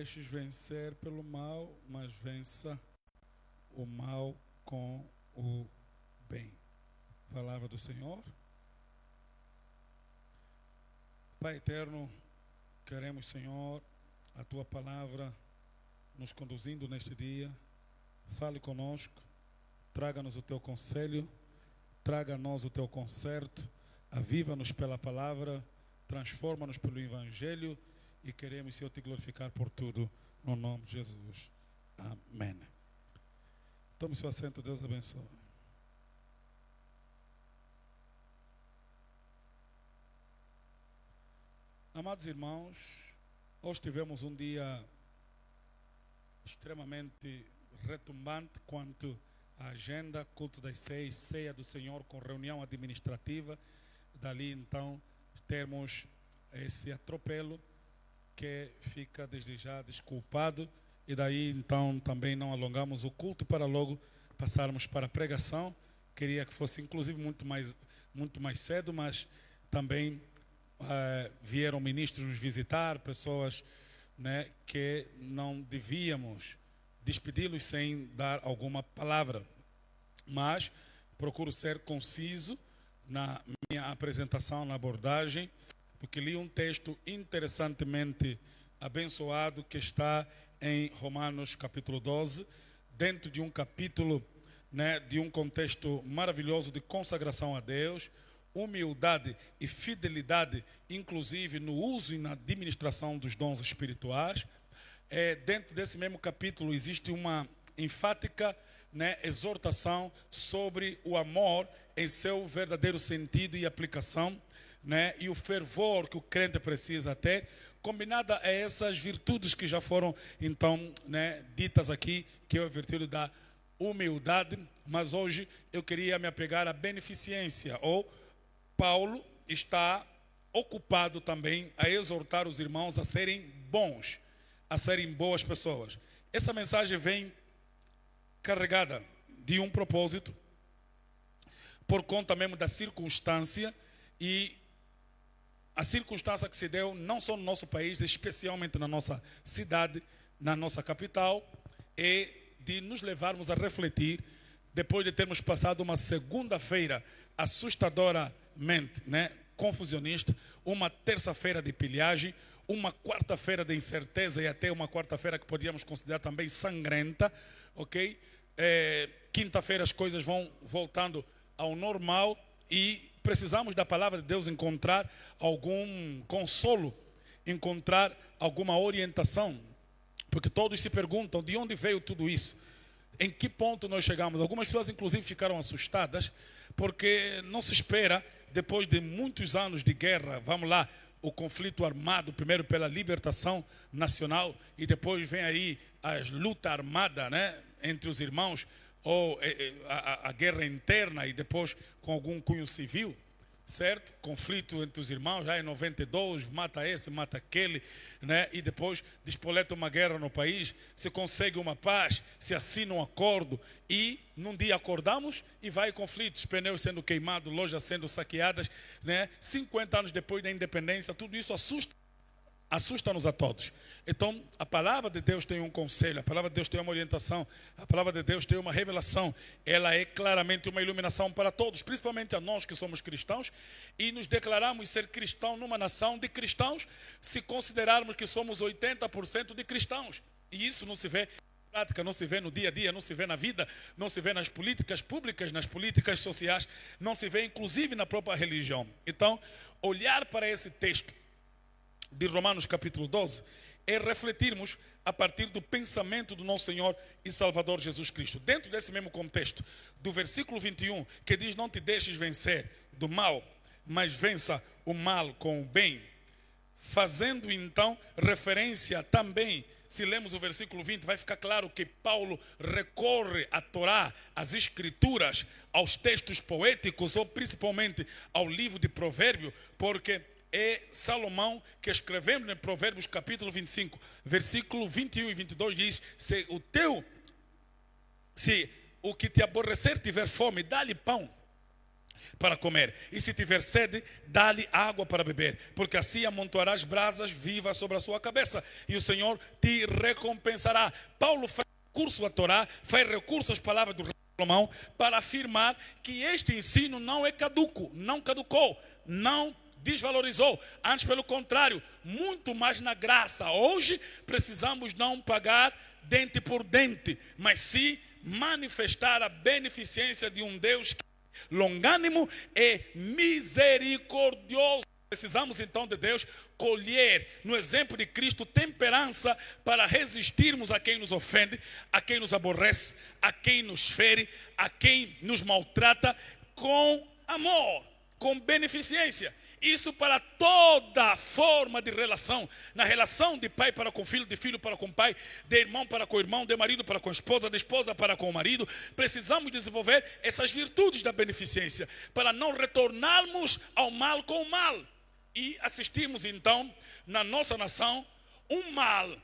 deixes vencer pelo mal, mas vença o mal com o bem. Palavra do Senhor. Pai eterno, queremos, Senhor, a Tua palavra nos conduzindo neste dia. Fale conosco, traga-nos o Teu conselho, traga-nos o Teu conserto, aviva-nos pela palavra, transforma-nos pelo Evangelho e queremos, Senhor, Te glorificar por tudo, no nome de Jesus. Amém. Tome seu assento, Deus abençoe. Amados irmãos, hoje tivemos um dia extremamente retumbante quanto à agenda, culto das 6, ceia do Senhor com reunião administrativa. Dali então temos esse atropelo que fica desde já desculpado, e daí então também não alongamos o culto para logo passarmos para a pregação. Queria que fosse inclusive muito mais cedo, mas também vieram ministros nos visitar, pessoas, né, que não devíamos despedi-los sem dar alguma palavra, mas procuro ser conciso na minha apresentação, na abordagem, porque li um texto interessantemente abençoado que está em Romanos capítulo 12, dentro de um capítulo, né, de um contexto maravilhoso de consagração a Deus, humildade e fidelidade, inclusive no uso e na administração dos dons espirituais. Dentro desse mesmo capítulo existe uma enfática, né, exortação sobre o amor em seu verdadeiro sentido e aplicação, né, e o fervor que o crente precisa ter, combinada a essas virtudes que já foram então, né, ditas aqui, que é a virtude da humildade. Mas hoje eu queria me apegar à beneficência, ou Paulo está ocupado também a exortar os irmãos a serem bons, a serem boas pessoas. Essa mensagem vem carregada de um propósito, por conta mesmo da circunstância, e a circunstância que se deu não só no nosso país, especialmente na nossa cidade, na nossa capital, é de nos levarmos a refletir, depois de termos passado uma segunda-feira assustadoramente, né, confusionista, uma terça-feira de pilhagem, uma quarta-feira de incerteza e até uma quarta-feira que podíamos considerar também sangrenta, ok? Quinta-feira as coisas vão voltando ao normal e precisamos da palavra de Deus encontrar algum consolo, encontrar alguma orientação, porque todos se perguntam de onde veio tudo isso, em que ponto nós chegamos. Algumas pessoas inclusive ficaram assustadas, porque não se espera, depois de muitos anos de guerra, vamos lá, o conflito armado, primeiro pela libertação nacional, e depois vem aí a luta armada, né, entre os irmãos, ou a guerra interna, e depois com algum cunho civil, certo? Conflito entre os irmãos, já em 92, mata esse, mata aquele, né? E depois despoleta uma guerra no país, se consegue uma paz, se assina um acordo, e num dia acordamos e vai conflitos, pneus sendo queimados, lojas sendo saqueadas, né? 50 anos depois da independência, tudo isso assusta-nos a todos. Então, a palavra de Deus tem um conselho, a palavra de Deus tem uma orientação, a palavra de Deus tem uma revelação. Ela é claramente uma iluminação para todos, principalmente a nós que somos cristãos e nos declaramos ser cristãos numa nação de cristãos, se considerarmos que somos 80% de cristãos. E isso não se vê na prática, não se vê no dia a dia, não se vê na vida, não se vê nas políticas públicas, nas políticas sociais, não se vê inclusive na própria religião. Então, olhar para esse texto de Romanos capítulo 12 é refletirmos a partir do pensamento do nosso Senhor e Salvador Jesus Cristo. Dentro desse mesmo contexto, do versículo 21, que diz: não te deixes vencer do mal, mas vença o mal com o bem. Fazendo então referência também, se lemos o versículo 20, vai ficar claro que Paulo recorre à Torá, às Escrituras, aos textos poéticos, ou principalmente ao livro de Provérbios, porque é Salomão que escrevendo em Provérbios capítulo 25, versículo 21 e 22 diz: se o que te aborrecer tiver fome, dá-lhe pão, para comer, e se tiver sede, dá-lhe água para beber, porque assim amontoarás brasas vivas sobre a sua cabeça, e o Senhor te recompensará. Paulo faz recurso à Torá, faz recurso às palavras do rei Salomão, para afirmar que este ensino não é caduco, não caducou, não desvalorizou, antes pelo contrário, muito mais na graça. Hoje precisamos não pagar dente por dente, mas sim manifestar a beneficência de um Deus longânimo e misericordioso. Precisamos então de Deus colher no exemplo de Cristo temperança para resistirmos a quem nos ofende, a quem nos aborrece, a quem nos fere, a quem nos maltrata, com amor, com beneficência. Isso para toda forma de relação, na relação de pai para com filho, de filho para com pai, de irmão para com irmão, de marido para com esposa, de esposa para com o marido. Precisamos desenvolver essas virtudes da beneficência, para não retornarmos ao mal com o mal. E assistimos então, na nossa nação, um mal,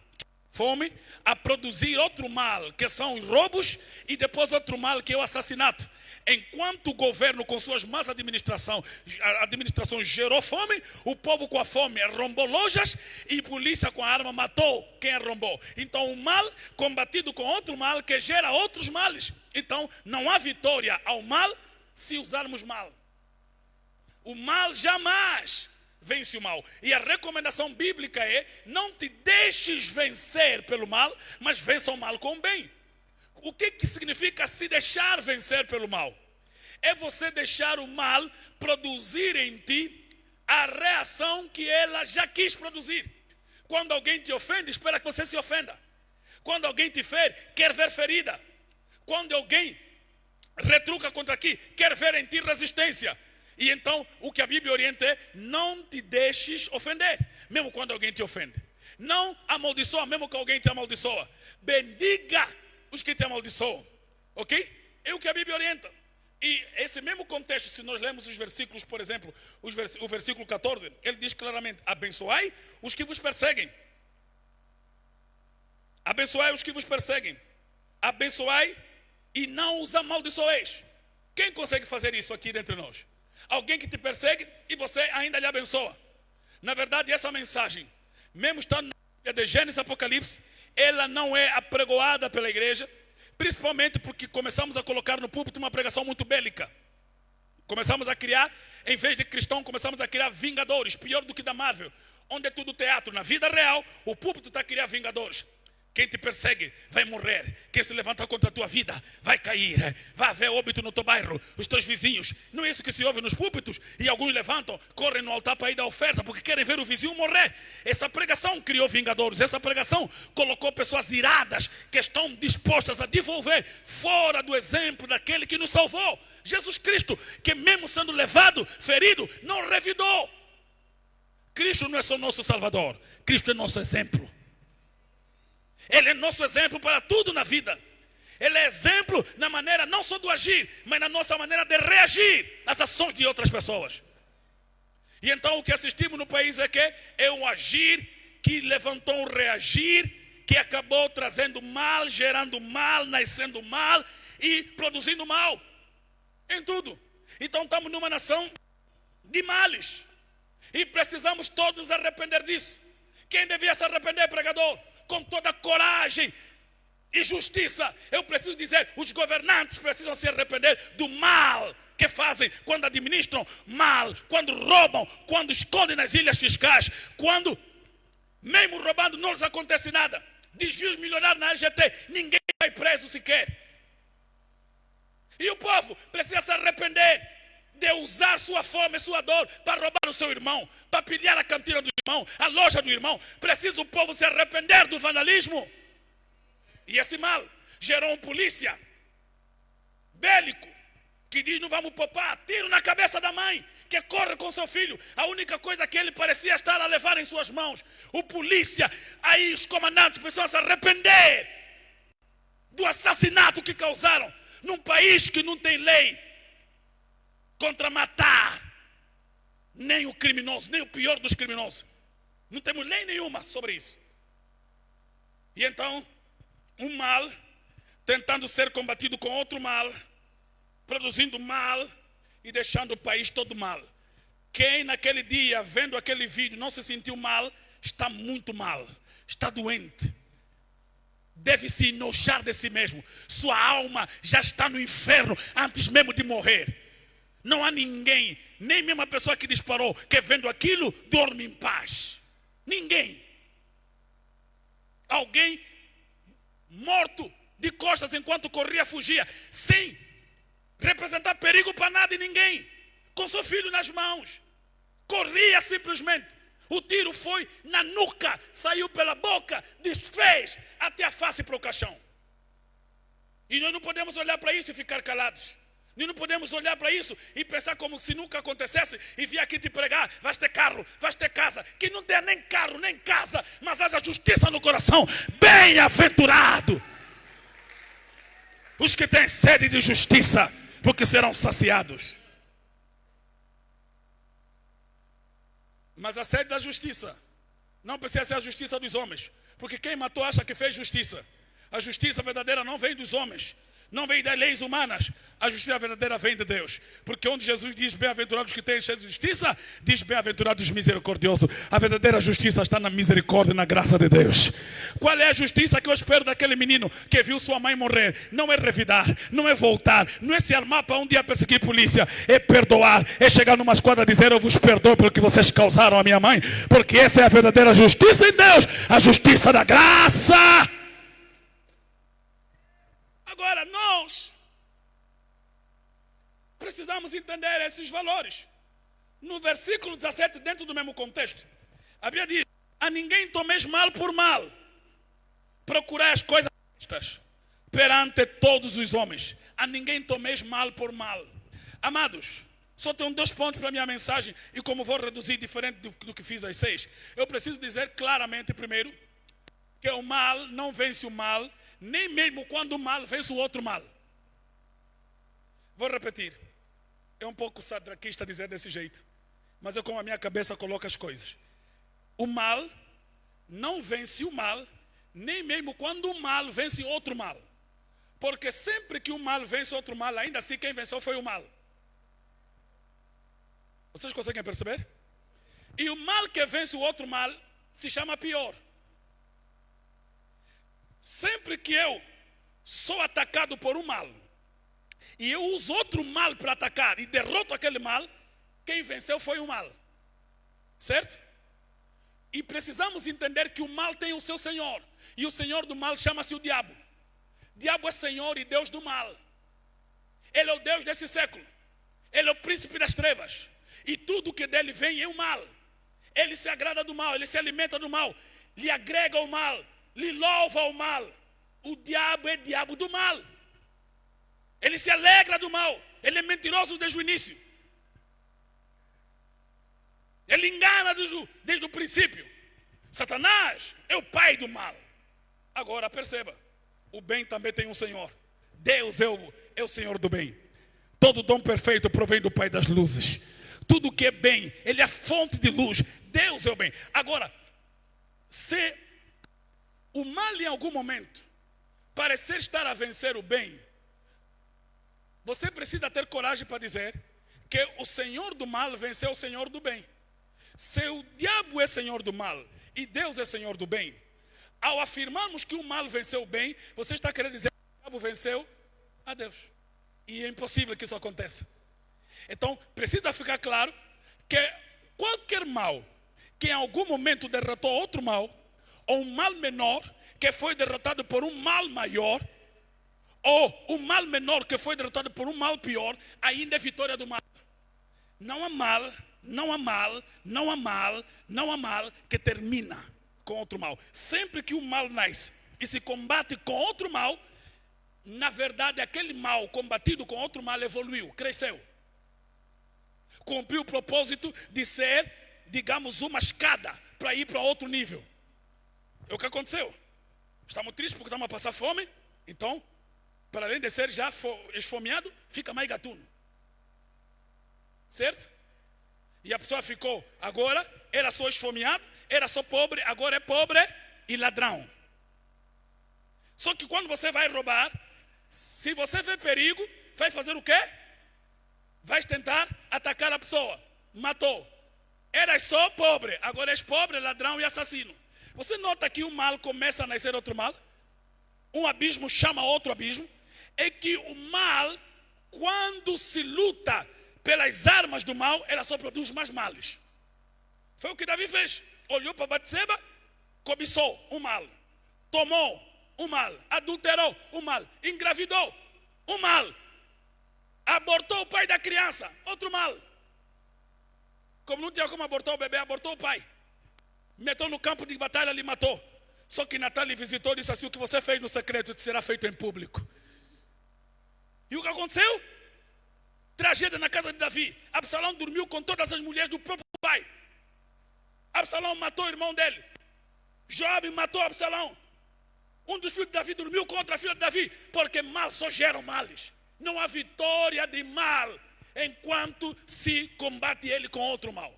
fome, a produzir outro mal, que são os roubos, e depois outro mal, que é o assassinato. Enquanto o governo, com suas más administrações gerou fome, o povo com a fome arrombou lojas, e a polícia com a arma matou quem arrombou. Então o mal combatido com outro mal, que gera outros males. Então não há vitória ao mal se usarmos mal. O mal jamais vence o mal. E a recomendação bíblica é: não te deixes vencer pelo mal, mas vença o mal com o bem. O que significa se deixar vencer pelo mal? É você deixar o mal produzir em ti a reação que ela já quis produzir. Quando alguém te ofende, espera que você se ofenda. Quando alguém te fere, quer ver ferida. Quando alguém retruca contra ti, quer ver em ti resistência. E então, o que a Bíblia orienta é: não te deixes ofender, mesmo quando alguém te ofende. Não amaldiçoa, mesmo que alguém te amaldiçoa. Bendiga os que te amaldiçoam. Ok? É o que a Bíblia orienta. E esse mesmo contexto, se nós lemos os versículos, por exemplo, o versículo 14, ele diz claramente: abençoai os que vos perseguem. Abençoai os que vos perseguem. Abençoai e não os amaldiçoeis. Quem consegue fazer isso aqui dentre nós? Alguém que te persegue e você ainda lhe abençoa. Na verdade, essa mensagem, mesmo estando na Bíblia de Gênesis e Apocalipse, ela não é apregoada pela igreja, principalmente porque começamos a colocar no púlpito uma pregação muito bélica. Começamos a criar, em vez de cristão, começamos a criar vingadores, pior do que da Marvel, onde é tudo teatro. Na vida real, o púlpito está a criar vingadores. Quem te persegue vai morrer. Quem se levanta contra a tua vida vai cair. Vai haver óbito no teu bairro, os teus vizinhos. Não é isso que se ouve nos púlpitos? E alguns levantam, correm no altar para ir dar oferta, porque querem ver o vizinho morrer. Essa pregação criou vingadores. Essa pregação colocou pessoas iradas, que estão dispostas a devolver fora do exemplo daquele que nos salvou, Jesus Cristo, que mesmo sendo levado, ferido, não revidou. Cristo não é só nosso Salvador, Cristo é nosso exemplo. Ele é nosso exemplo para tudo na vida. Ele é exemplo na maneira não só do agir, mas na nossa maneira de reagir às ações de outras pessoas. E então o que assistimos no país é um agir que levantou um reagir, que acabou trazendo mal, gerando mal, nascendo mal e produzindo mal em tudo. Então estamos numa nação de males e precisamos todos nos arrepender disso. Quem devia se arrepender, pregador? Com toda coragem e justiça. Eu preciso dizer: os governantes precisam se arrepender do mal que fazem quando administram mal, quando roubam, quando escondem nas ilhas fiscais, quando mesmo roubando não lhes acontece nada. Desvios milionários na LGT, ninguém vai preso sequer. E o povo precisa se arrepender de usar sua fome e sua dor para roubar o seu irmão, para pilhar a cantina do irmão, a loja do irmão. Precisa o povo se arrepender do vandalismo. E esse mal gerou um polícia bélico que diz: não vamos poupar, tiro na cabeça da mãe que corre com seu filho. A única coisa que ele parecia estar a levar em suas mãos. O polícia, aí os comandantes precisam se arrepender do assassinato que causaram num país que não tem lei contra matar nem o criminoso, nem o pior dos criminosos. Não temos lei nenhuma sobre isso. E então, um mal tentando ser combatido com outro mal, produzindo mal, e deixando o país todo mal. Quem naquele dia, vendo aquele vídeo, não se sentiu mal, está muito mal, está doente. Deve se enojar de si mesmo. Sua alma já está no inferno antes mesmo de morrer. Não há ninguém, nem mesmo a pessoa que disparou, que vendo aquilo, dorme em paz. Ninguém. Alguém morto de costas enquanto corria, fugia, sem representar perigo para nada e ninguém, com seu filho nas mãos, corria simplesmente. O tiro foi na nuca, saiu pela boca, desfez até a face para o caixão. E nós não podemos olhar para isso e ficar calados. Nós não podemos olhar para isso e pensar como se nunca acontecesse e vir aqui te pregar, vais ter carro, vais ter casa. Que não tenha nem carro, nem casa, mas haja justiça no coração. Bem-aventurado os que têm sede de justiça, porque serão saciados. Mas a sede da justiça não precisa ser a justiça dos homens, porque quem matou acha que fez justiça. A justiça verdadeira não vem dos homens, não vem das leis humanas. A justiça verdadeira vem de Deus. Porque onde Jesus diz bem-aventurados que têm cheio de justiça, diz bem-aventurados os misericordiosos. A verdadeira justiça está na misericórdia e na graça de Deus. Qual é a justiça que eu espero daquele menino que viu sua mãe morrer? Não é revidar, não é voltar, não é se armar para um dia perseguir polícia. É perdoar, é chegar numa esquadra e dizer: eu vos perdoo pelo que vocês causaram à minha mãe. Porque essa é a verdadeira justiça em Deus, a justiça da graça. Agora nós precisamos entender esses valores. No versículo 17, dentro do mesmo contexto, a Bíblia diz: a ninguém tomeis mal por mal, procurai as coisas justas perante todos os homens. A ninguém tomeis mal por mal. Amados, só tenho 2 pontos para a minha mensagem, e como vou reduzir diferente do que fiz às 6, eu preciso dizer claramente, primeiro, que o mal não vence o mal, nem mesmo quando o mal vence o outro mal. Vou repetir. É um pouco sadraquista dizer desse jeito, mas é como a minha cabeça coloca as coisas. O mal não vence o mal, nem mesmo quando o mal vence outro mal. Porque sempre que o mal vence outro mal, ainda assim quem venceu foi o mal. Vocês conseguem perceber? E o mal que vence o outro mal se chama pior. Sempre que eu sou atacado por um mal e eu uso outro mal para atacar e derroto aquele mal, quem venceu foi o mal. Certo? E precisamos entender que o mal tem o seu senhor. E o senhor do mal chama-se o diabo. O diabo é senhor e Deus do mal. Ele é o Deus desse século. Ele é o príncipe das trevas. E tudo que dele vem é o mal. Ele se agrada do mal, ele se alimenta do mal, lhe agrega o mal, lhe louva o mal. O diabo é diabo do mal. Ele se alegra do mal. Ele é mentiroso desde o início. Ele engana desde o princípio. Satanás é o pai do mal. Agora perceba, o bem também tem um Senhor. Deus é o Senhor do bem. Todo dom perfeito provém do Pai das luzes. Tudo que é bem, Ele é a fonte de luz. Deus é o bem. Agora, se o mal em algum momento parecer estar a vencer o bem, você precisa ter coragem para dizer que o Senhor do mal venceu o Senhor do bem. Se o diabo é Senhor do mal e Deus é Senhor do bem, ao afirmarmos que o mal venceu o bem, você está querendo dizer que o diabo venceu a Deus. E é impossível que isso aconteça. Então, precisa ficar claro que qualquer mal que em algum momento derrotou outro mal, ou um mal menor que foi derrotado por um mal maior, ou um mal menor que foi derrotado por um mal pior, ainda é vitória do mal. Não há mal, não há mal, não há mal, não há mal que termina com outro mal. Sempre que o mal nasce e se combate com outro mal, na verdade aquele mal combatido com outro mal evoluiu, cresceu. Cumpriu o propósito de ser, digamos, uma escada para ir para outro nível. É o que aconteceu. Estamos tristes porque estamos a passar fome, então, para além de ser já esfomeado, fica mais gatuno. Certo? E a pessoa ficou, agora era só esfomeado, era só pobre, agora é pobre e ladrão. Só que quando você vai roubar, se você vê perigo, vai fazer o quê? vais tentar atacar a pessoa. Matou. Eras só pobre, agora és pobre, ladrão e assassino. Você nota que o mal começa a nascer outro mal? Um abismo chama outro abismo. É que o mal, quando se luta pelas armas do mal, ela só produz mais males. Foi o que Davi fez. Olhou para Batseba, cobiçou o mal. Tomou o mal. Adulterou o mal. Engravidou o mal. Abortou o pai da criança, outro mal. Como não tinha como abortar o bebê, abortou o pai. Meteu no campo de batalha, lhe matou. Só que Natal lhe visitou e disse assim: o que você fez no secreto será feito em público. E o que aconteceu? Tragédia na casa de Davi. Absalão dormiu com todas as mulheres do próprio pai. Absalão matou o irmão dele. Joabe matou Absalão. Um dos filhos de Davi dormiu contra a filha de Davi. Porque mal só gera males. Não há vitória de mal enquanto se combate ele com outro mal.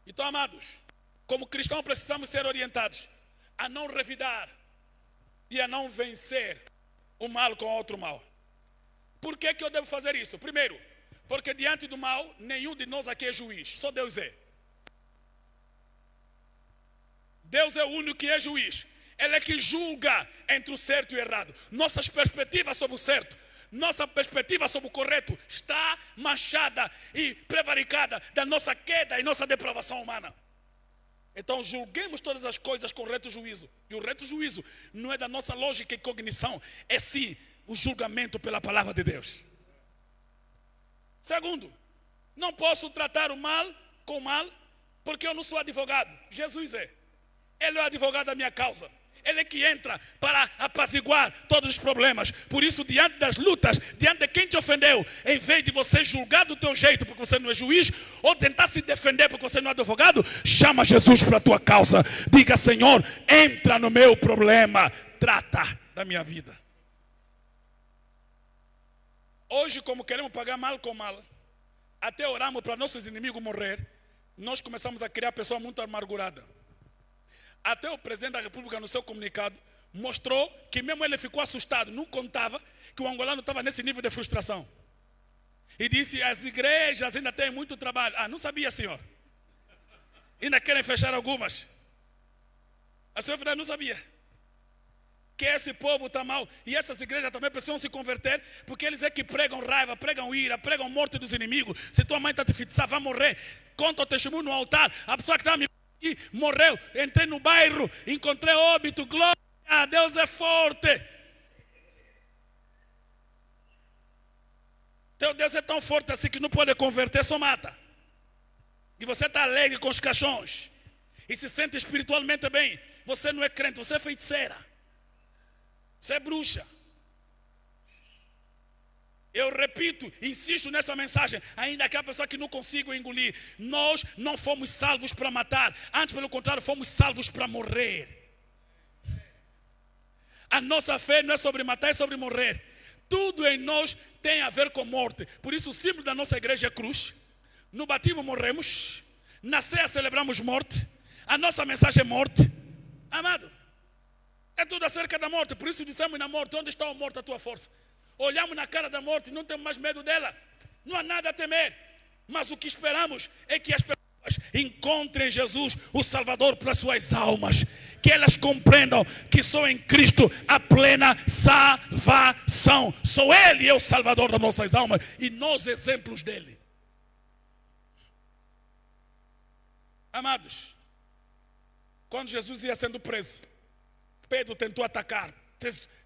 Então, amados, como cristãos precisamos ser orientados a não revidar e a não vencer o mal com outro mal. Por que eu devo fazer isso? Primeiro, porque diante do mal, nenhum de nós aqui é juiz, só Deus é. Deus é o único que é juiz. Ele é que julga entre o certo e o errado. Nossas perspectivas sobre o certo, nossa perspectiva sobre o correto está manchada e prevaricada da nossa queda e nossa depravação humana. Então julguemos todas as coisas com reto juízo. E o reto juízo não é da nossa lógica e cognição, é sim o julgamento pela palavra de Deus. Segundo, não posso tratar o mal com o mal porque eu não sou advogado. Jesus é. Ele é o advogado da minha causa. Ele é que entra para apaziguar todos os problemas. Por isso, diante das lutas, diante de quem te ofendeu, em vez de você julgar do teu jeito porque você não é juiz, ou tentar se defender porque você não é advogado, chama Jesus para a tua causa. Diga: Senhor, entra no meu problema, trata da minha vida. Hoje, como queremos pagar mal com mal, até oramos para nossos inimigos morrer, nós começamos a criar pessoa muito amargurada. Até o presidente da República, no seu comunicado, mostrou que mesmo ele ficou assustado, não contava que o angolano estava nesse nível de frustração. E disse: as igrejas ainda têm muito trabalho. Ah, não sabia, senhor. Ainda querem fechar algumas. A senhora não sabia que esse povo está mal. E essas igrejas também precisam se converter, porque eles é que pregam raiva, pregam ira, pregam morte dos inimigos. Se tua mãe está te fixar, vai morrer. Conta o testemunho no altar. A pessoa que está me e morreu, entrei no bairro, encontrei óbito, glória a Deus, é forte. Teu Deus é tão forte assim que não pode converter, só mata. E você está alegre com os caixões e se sente espiritualmente bem. Você não é crente, você é feiticeira, você é bruxa. Eu repito, insisto nessa mensagem, ainda que a pessoa que não consiga engolir. Nós não fomos salvos para matar, antes pelo contrário, fomos salvos para morrer. A nossa fé não é sobre matar, é sobre morrer. Tudo em nós tem a ver com morte. Por isso o símbolo da nossa igreja é cruz. No batismo morremos, na ceia celebramos morte. A nossa mensagem é morte. Amado, é tudo acerca da morte. Por isso dissemos na morte: onde está a morte, a tua força? Olhamos na cara da morte e não temos mais medo dela. Não há nada a temer. Mas o que esperamos é que as pessoas encontrem Jesus, o Salvador, para suas almas. Que elas compreendam que só em Cristo a plena salvação. Só Ele é o Salvador das nossas almas e nós exemplos dele. Amados, quando Jesus ia sendo preso, Pedro tentou atacar.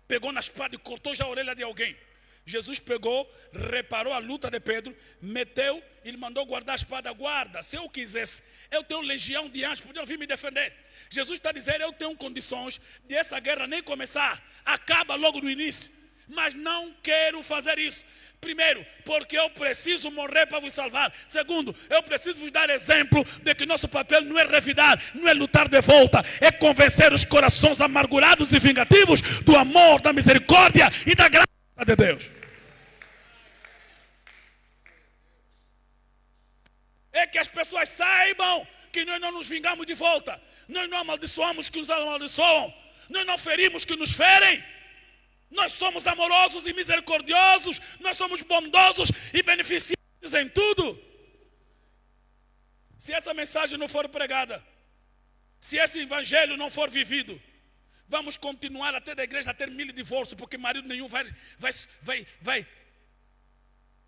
Pegou na espada e cortou já a orelha de alguém. Jesus pegou, reparou a luta de Pedro, meteu e ele mandou guardar a espada. Guarda, se eu quisesse, eu tenho legião de anjos, podiam vir me defender. Jesus está dizendo: eu tenho condições de essa guerra nem começar, acaba logo no início. Mas não quero fazer isso. Primeiro, porque eu preciso morrer para vos salvar. Segundo, eu preciso vos dar exemplo de que nosso papel não é revidar, não é lutar de volta, é convencer os corações amargurados e vingativos do amor, da misericórdia e da graça de Deus. É que as pessoas saibam que nós não nos vingamos de volta, nós não amaldiçoamos que nos amaldiçoam, nós não ferimos que nos ferem. Nós somos amorosos e misericordiosos. Nós somos bondosos e beneficentes em tudo. Se essa mensagem não for pregada, se esse evangelho não for vivido, vamos continuar até da igreja a ter 1000 divórcios, porque marido nenhum vai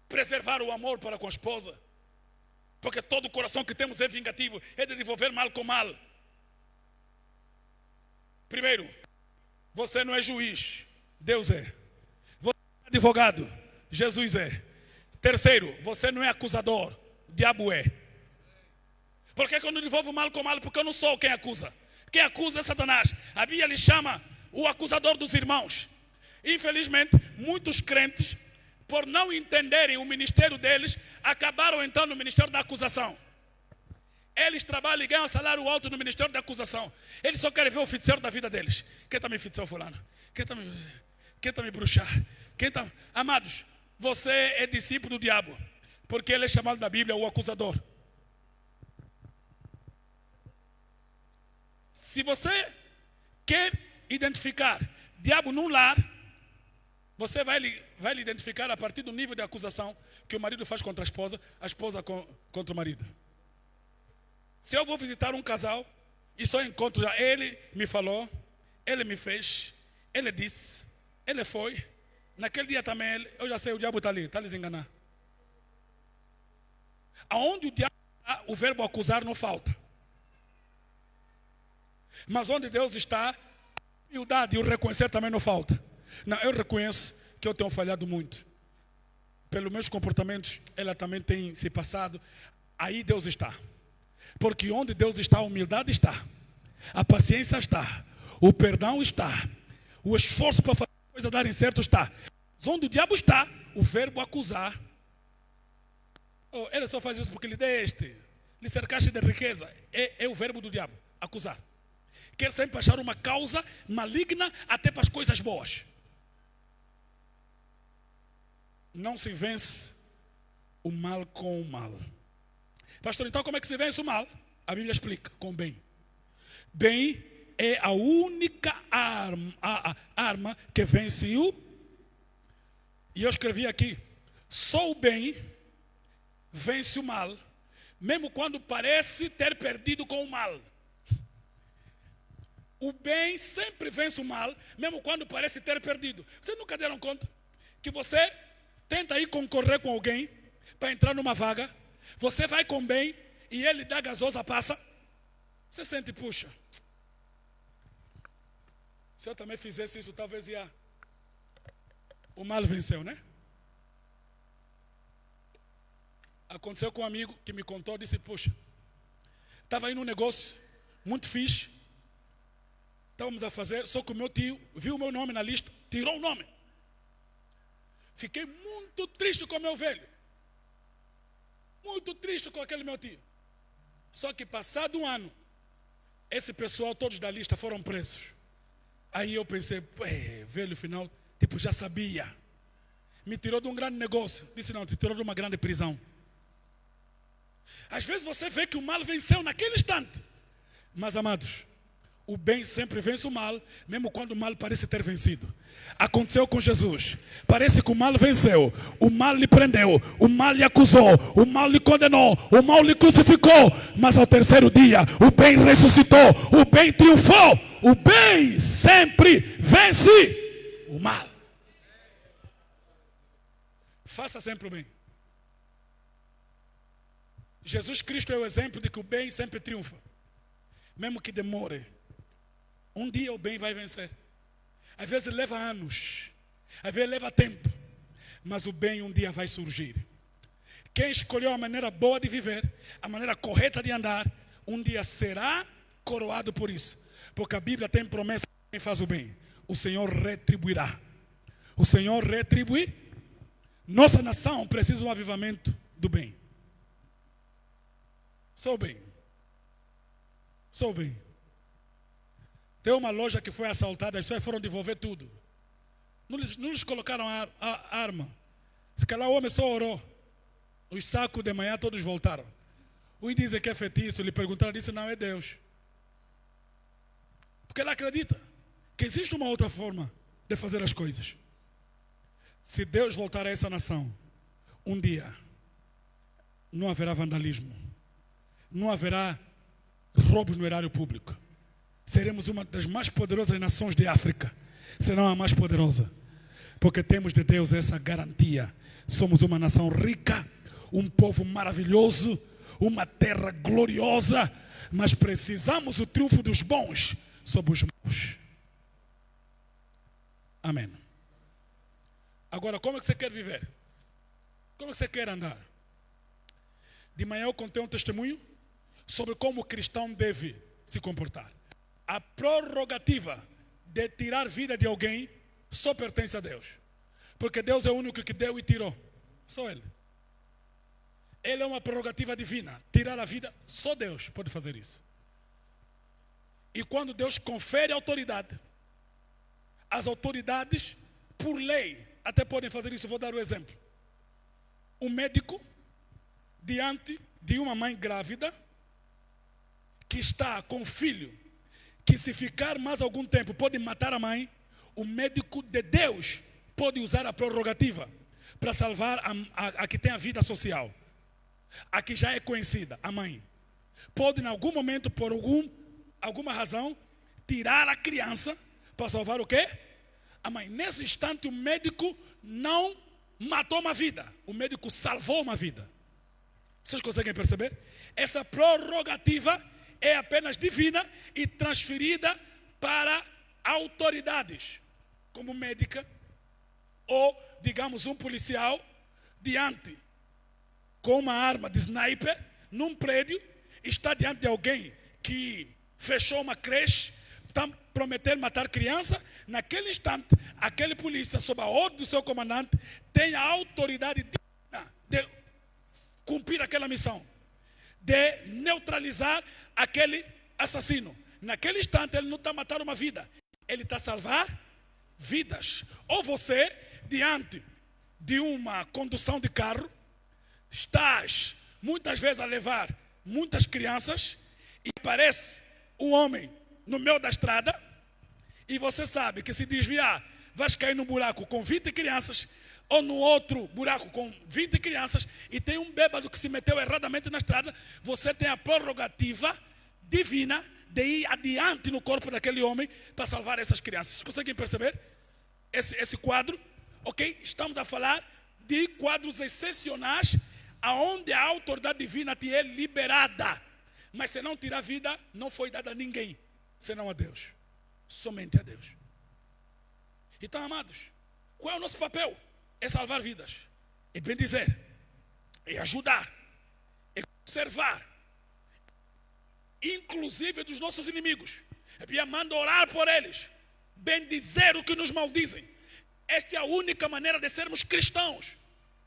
preservar o amor para com a esposa. Porque todo o coração que temos é vingativo, é de devolver mal com mal. Primeiro, você não é juiz, Deus é. Você não é advogado, Jesus é. Terceiro, você não é acusador, o diabo é. Por que eu não devolvo mal com mal? Porque eu não sou quem acusa. Quem acusa é Satanás. A Bíblia lhe chama o acusador dos irmãos. Infelizmente, muitos crentes, por não entenderem o ministério deles, acabaram entrando no ministério da acusação. Eles trabalham e ganham salário alto no ministério da acusação. Eles só querem ver o feiticeiro da vida deles. Quem está me feiticeiro fulano? Quem está me bruxar? Amados, você é discípulo do diabo, porque ele é chamado na Bíblia o acusador. Se você quer identificar diabo num lar, você vai lhe identificar a partir do nível de acusação que o marido faz contra a esposa contra o marido. Se eu vou visitar um casal e só encontro já ele me falou, ele me fez, ele disse, ele foi, naquele dia também eu já sei, o diabo está ali, está lhes enganar. Aonde o diabo está, o verbo acusar não falta. Mas onde Deus está, a humildade e o reconhecer também não falta. Não, eu reconheço que eu tenho falhado muito. Pelos meus comportamentos, ela também tem se passado. Aí Deus está. Porque onde Deus está, a humildade está. A paciência está. O perdão está. O esforço para fazer a coisa darem certo está. Mas onde o diabo está, o verbo acusar. Oh, ele só faz isso porque lhe deste. Lhe cercaste de riqueza. É o verbo do diabo, acusar. Quer sempre achar uma causa maligna até para as coisas boas. Não se vence o mal com o mal. Pastor, então como é que se vence o mal? A Bíblia explica, com bem. Bem é a única arma que vence o... E eu escrevi aqui, só o bem vence o mal, mesmo quando parece ter perdido com o mal. O bem sempre vence o mal, mesmo quando parece ter perdido. Vocês nunca deram conta que você tenta ir concorrer com alguém para entrar numa vaga, você vai com bem e ele dá gasosa, passa, você sente, puxa, se eu também fizesse isso, talvez ia... O mal venceu, né? Aconteceu com um amigo que me contou, disse, puxa, estava aí num negócio muito fixe, estávamos a fazer, só que o meu tio viu o meu nome na lista, tirou o nome. Fiquei muito triste com o meu velho. Muito triste com aquele meu tio. Só que passado um ano, esse pessoal todos da lista foram presos. Aí eu pensei, velho, final, tipo, já sabia. Me tirou de um grande negócio. Disse, não, te tirou de uma grande prisão. Às vezes você vê que o mal venceu naquele instante. Mas, amados, o bem sempre vence o mal, mesmo quando o mal parece ter vencido. Aconteceu com Jesus. Parece que o mal venceu. O mal lhe prendeu. O mal lhe acusou. O mal lhe condenou. O mal lhe crucificou. Mas ao terceiro dia, o bem ressuscitou. O bem triunfou. O bem sempre vence o mal. Faça sempre o bem. Jesus Cristo é o exemplo de que o bem sempre triunfa. Mesmo que demore. Um dia o bem vai vencer. Às vezes leva anos, às vezes leva tempo, mas o bem um dia vai surgir. Quem escolheu a maneira boa de viver, a maneira correta de andar, um dia será coroado por isso. Porque a Bíblia tem promessa que quem faz o bem, o Senhor retribuirá. O Senhor retribui. Nossa nação precisa de um avivamento do bem. Sou o bem. Sou o bem. Tem uma loja que foi assaltada, as pessoas foram devolver tudo. Não lhes colocaram a arma. Se calhar o homem só orou. Os sacos de manhã todos voltaram. Uns dizem que é feitiço, lhe perguntaram, disse, não, é Deus. Porque ele acredita que existe uma outra forma de fazer as coisas. Se Deus voltar a essa nação, um dia, não haverá vandalismo, não haverá roubo no erário público. Seremos uma das mais poderosas nações de África, se não a mais poderosa, porque temos de Deus essa garantia. Somos uma nação rica, um povo maravilhoso, uma terra gloriosa, mas precisamos do triunfo dos bons sobre os maus. Amém. Agora, como é que você quer viver? Como é que você quer andar? De manhã eu contei um testemunho sobre como o cristão deve se comportar. A prerrogativa de tirar vida de alguém só pertence a Deus. Porque Deus é o único que deu e tirou. Só Ele. Ele é uma prerrogativa divina. Tirar a vida, só Deus pode fazer isso. E quando Deus confere autoridade, as autoridades, por lei, até podem fazer isso. Vou dar um exemplo. O médico, diante de uma mãe grávida, que está com um filho, que se ficar mais algum tempo pode matar a mãe, o médico de Deus pode usar a prerrogativa para salvar a que tem a vida social. A que já é conhecida, a mãe. Pode em algum momento, por alguma razão, tirar a criança para salvar o quê? A mãe. Nesse instante o médico não matou uma vida. O médico salvou uma vida. Vocês conseguem perceber? Essa prerrogativa é apenas divina e transferida para autoridades, como médica ou, digamos, um policial diante com uma arma de sniper num prédio, está diante de alguém que fechou uma creche, está prometendo matar criança. Naquele instante, aquele polícia, sob a ordem do seu comandante, tem a autoridade divina de cumprir aquela missão, de neutralizar aquele assassino. Naquele instante ele não está matando uma vida, ele está a salvar vidas. Ou você, diante de uma condução de carro, estás muitas vezes a levar muitas crianças e aparece um homem no meio da estrada e você sabe que se desviar vais cair num buraco com 20 crianças ou no outro buraco com 20 crianças e tem um bêbado que se meteu erradamente na estrada. Você tem a prerrogativa divina de ir adiante no corpo daquele homem para salvar essas crianças. Vocês conseguem perceber esse quadro? Ok? Estamos a falar de quadros excepcionais aonde a autoridade divina te é liberada. Mas se não tirar a vida, não foi dada a ninguém, senão a Deus. Somente a Deus. Então, amados, qual é o nosso papel? É salvar vidas, é bendizer, é ajudar, é conservar, inclusive dos nossos inimigos. É manda orar por eles, bendizer o que nos maldizem. Esta é a única maneira de sermos cristãos.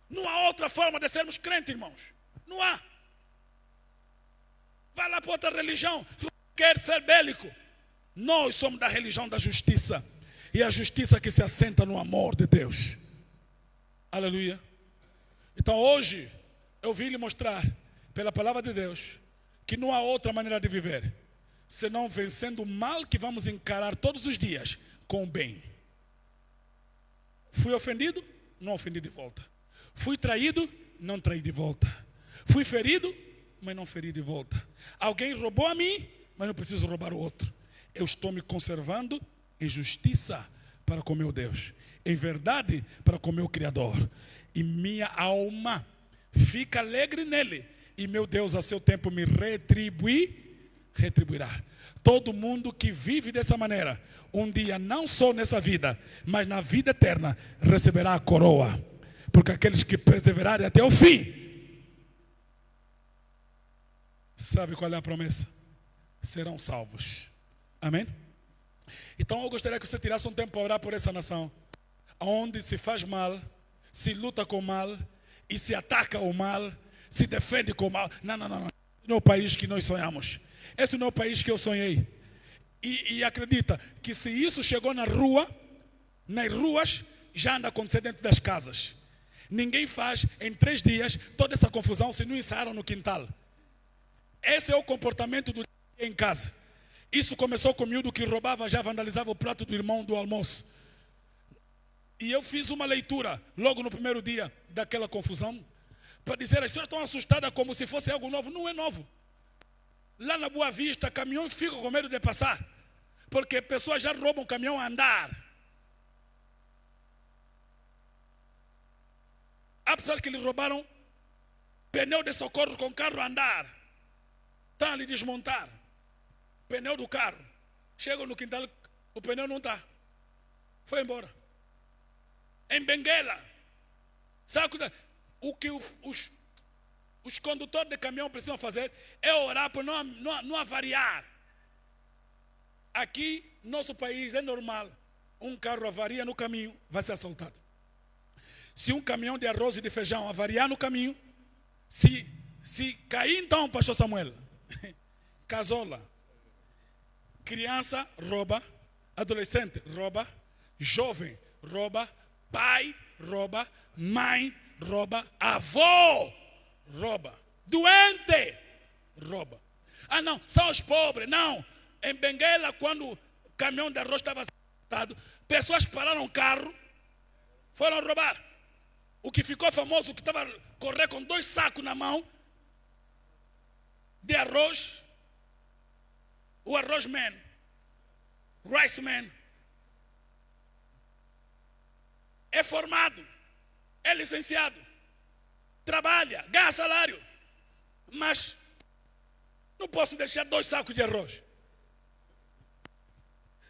Não há outra forma de sermos crentes, irmãos. Não há. Vai lá para outra religião. Se você quer ser bélico, nós somos da religião da justiça. E a justiça que se assenta no amor de Deus. Aleluia. Então hoje eu vim lhe mostrar, pela palavra de Deus, que não há outra maneira de viver, senão vencendo o mal que vamos encarar todos os dias com o bem. Fui ofendido? Não ofendi de volta. Fui traído? Não traí de volta. Fui ferido? Mas não feri de volta. Alguém roubou a mim? Mas não preciso roubar o outro. Eu estou me conservando em justiça para com meu Deus, em verdade para com meu Criador. E minha alma fica alegre nele. E meu Deus a seu tempo me retribuirá. Todo mundo que vive dessa maneira, um dia não só nessa vida, mas na vida eterna, receberá a coroa. Porque aqueles que perseverarem até o fim, sabe qual é a promessa? Serão salvos. Amém? Então eu gostaria que você tirasse um tempo para orar por essa nação, onde se faz mal, se luta com o mal, e se ataca o mal, se defende com o mal. Não. Não é o país que nós sonhamos. Esse não é o país que eu sonhei. E acredita que se isso chegou na rua, nas ruas, já anda acontecendo dentro das casas. Ninguém faz em 3 dias toda essa confusão se não ensaiaram no quintal. Esse é o comportamento do dia em casa. Isso começou com o miúdo que roubava, já vandalizava o prato do irmão do almoço. E eu fiz uma leitura logo no primeiro dia daquela confusão, para dizer, as pessoas estão assustadas como se fosse algo novo. Não é novo. Lá na Boa Vista, caminhões ficam com medo de passar, porque pessoas já roubam o caminhão a andar. Há pessoas que lhe roubaram pneu de socorro com carro a andar. Estão a lhe desmontar pneu do carro. Chegam no quintal, o pneu não está. Foi embora. Em Benguela, sabe o que os condutores de caminhão precisam fazer? É orar para não avariar. Aqui, nosso país, é normal. Um carro avaria no caminho, vai ser assaltado. Se um caminhão de arroz e de feijão avariar no caminho, se cair então, pastor Samuel, casola, criança rouba, adolescente rouba, jovem rouba, pai rouba, mãe rouba, avô rouba, doente rouba. Ah não, são os pobres. Não, em Benguela, quando o caminhão de arroz estava assaltado, pessoas pararam o carro, foram roubar. O que ficou famoso, que estava correndo com 2 sacos na mão de arroz, o arroz man, rice man, é formado, é licenciado, trabalha, ganha salário, mas não posso deixar 2 sacos de arroz.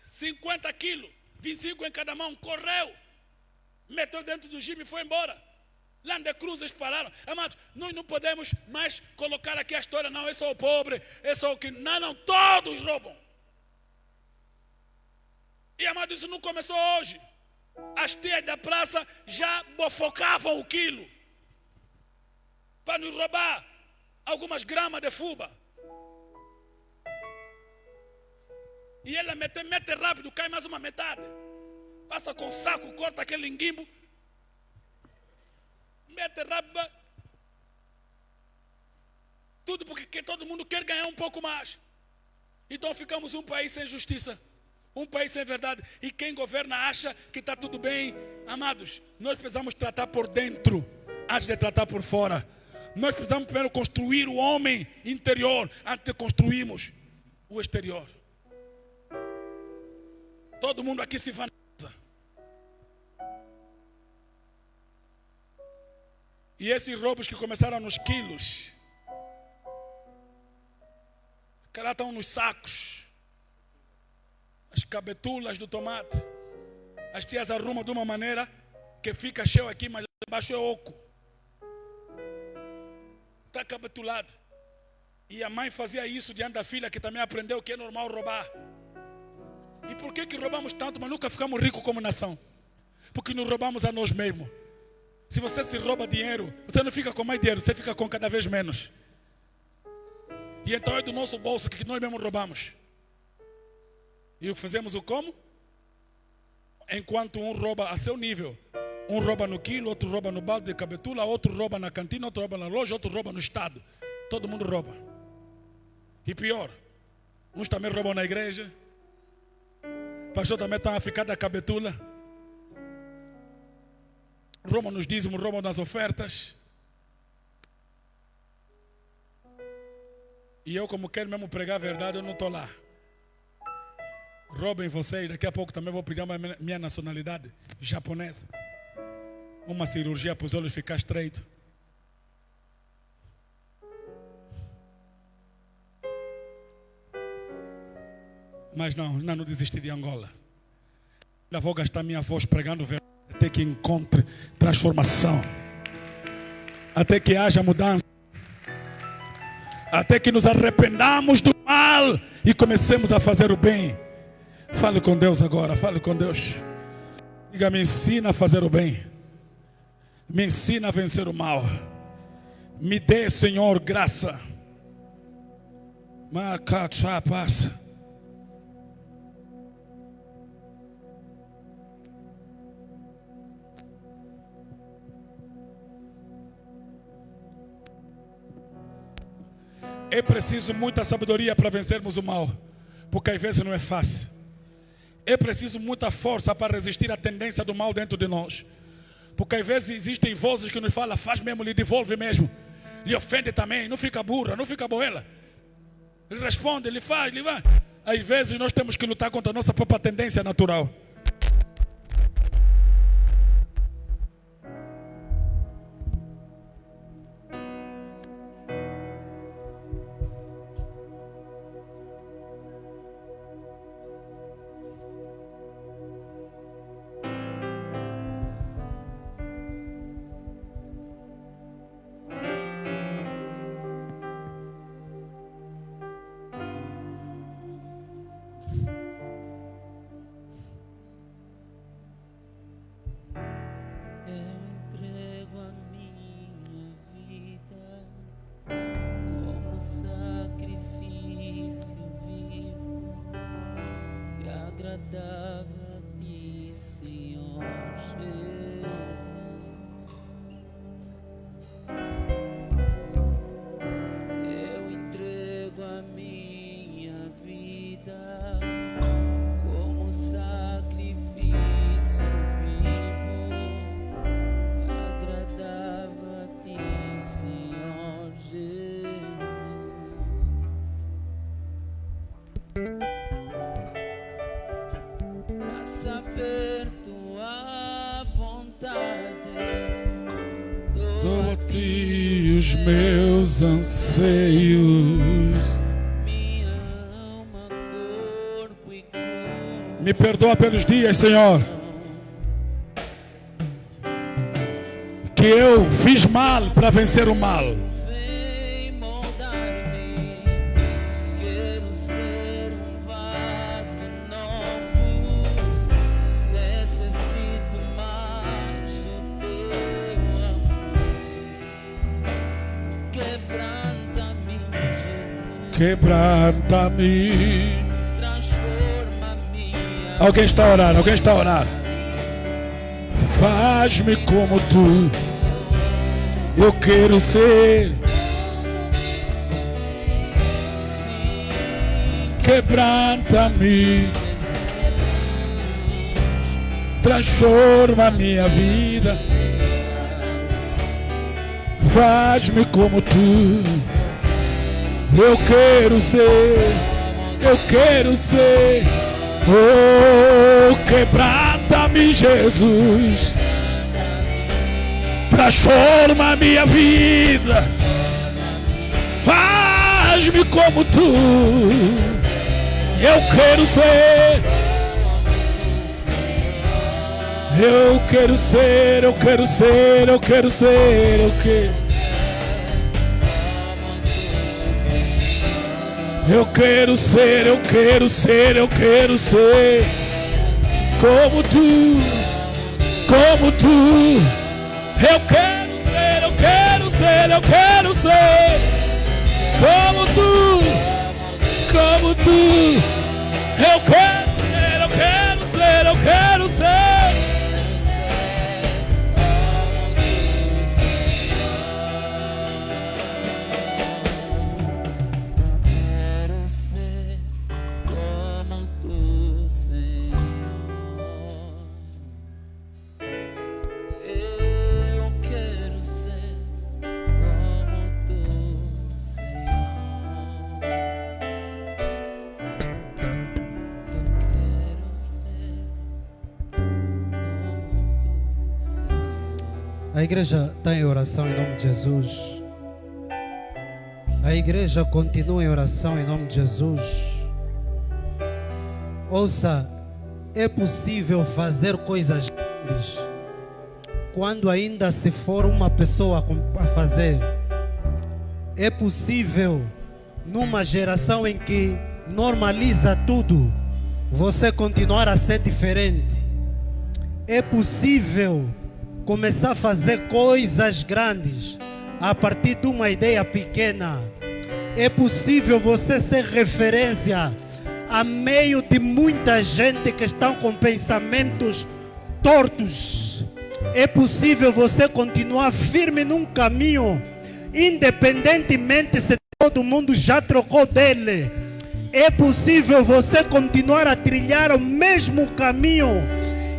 50 quilos, 25 em cada mão, correu, meteu dentro do jipe e foi embora. Lá de cruzes pararam. Amados, nós não podemos mais colocar aqui a história, não, é só o pobre, é só o que... Não, todos roubam. E, amados, isso não começou hoje. As tias da praça já bofocavam o quilo para nos roubar algumas gramas de fuba. E ela mete rápido, cai mais uma metade. Passa com saco, corta aquele enguimbo, mete rápido. Tudo porque todo mundo quer ganhar um pouco mais. Então ficamos um país sem justiça, um país sem verdade. E quem governa acha que está tudo bem. Amados, nós precisamos tratar por dentro antes de tratar por fora. Nós precisamos primeiro construir o homem interior antes de construirmos o exterior. Todo mundo aqui se vanagloria. E esses roubos que começaram nos quilos, que lá estão nos sacos, as cabetulas do tomate. As tias arrumam de uma maneira que fica cheio aqui, mas lá embaixo é oco. Está cabetulado. E a mãe fazia isso diante da filha, que também aprendeu que é normal roubar. E por que roubamos tanto, mas nunca ficamos ricos como nação? Porque nos roubamos a nós mesmos. Se você se rouba dinheiro, você não fica com mais dinheiro, você fica com cada vez menos. E então é do nosso bolso que nós mesmos roubamos. E fazemos o como? Enquanto um rouba a seu nível. Um rouba no quilo, outro rouba no balde de cabetula, outro rouba na cantina, outro rouba na loja, outro rouba no estado. Todo mundo rouba. E pior, uns também roubam na igreja. O pastor também está a ficar da cabetula. Roubam nos dízimos, roubam nas ofertas. E eu, como quero mesmo pregar a verdade, eu não estou lá. Roubem vocês, daqui a pouco também vou pedir a minha nacionalidade japonesa. Uma cirurgia para os olhos ficar estreito. Mas não desisti de Angola. Ainda vou gastar minha voz pregando verdade até que encontre transformação, até que haja mudança, até que nos arrependamos do mal e comecemos a fazer o bem. Fale com Deus agora, fale com Deus. Diga, me ensina a fazer o bem, me ensina a vencer o mal, me dê, Senhor, graça. Passa. É preciso muita sabedoria para vencermos o mal, porque às vezes não é fácil. é preciso muita força para resistir à tendência do mal dentro de nós. Porque às vezes existem vozes que nos falam, faz mesmo, lhe devolve mesmo. Lhe ofende também, não fica burra, não fica boela. Ele responde, ele faz, ele vai. Às vezes nós temos que lutar contra a nossa própria tendência natural. Dou a ti os meus anseios. Me perdoa pelos dias, Senhor, que eu fiz mal para vencer o mal. Quebranta-me. Alguém está a orar, alguém está a orar. Faz-me como tu. Eu quero ser. Quebranta-me. Transforma a minha vida. Faz-me como tu. Eu quero ser, eu quero ser. Oh, quebranta-me, Jesus. Transforma a minha vida. Faz-me como tu. Eu quero ser. Eu quero ser, eu quero ser, eu quero ser, eu quero. Eu quero ser, eu quero ser, eu quero ser como tu, como tu. Eu quero ser, eu quero ser, eu quero ser como tu, como tu. Eu quero ser, eu quero ser, eu quero ser. A igreja está em oração em nome de Jesus. A igreja continua em oração em nome de Jesus. Ouça, é possível fazer coisas grandes quando ainda se for uma pessoa a fazer. É possível, numa geração em que normaliza tudo, você continuar a ser diferente. É possível começar a fazer coisas grandes a partir de uma ideia pequena. É possível você ser referência a meio de muita gente que estão com pensamentos tortos. É possível você continuar firme num caminho, independentemente se todo mundo já trocou dele. É possível você continuar a trilhar o mesmo caminho,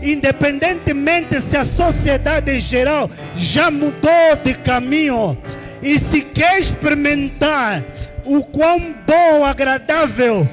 independentemente se a sociedade em geral já mudou de caminho. E se quer experimentar o quão bom, agradável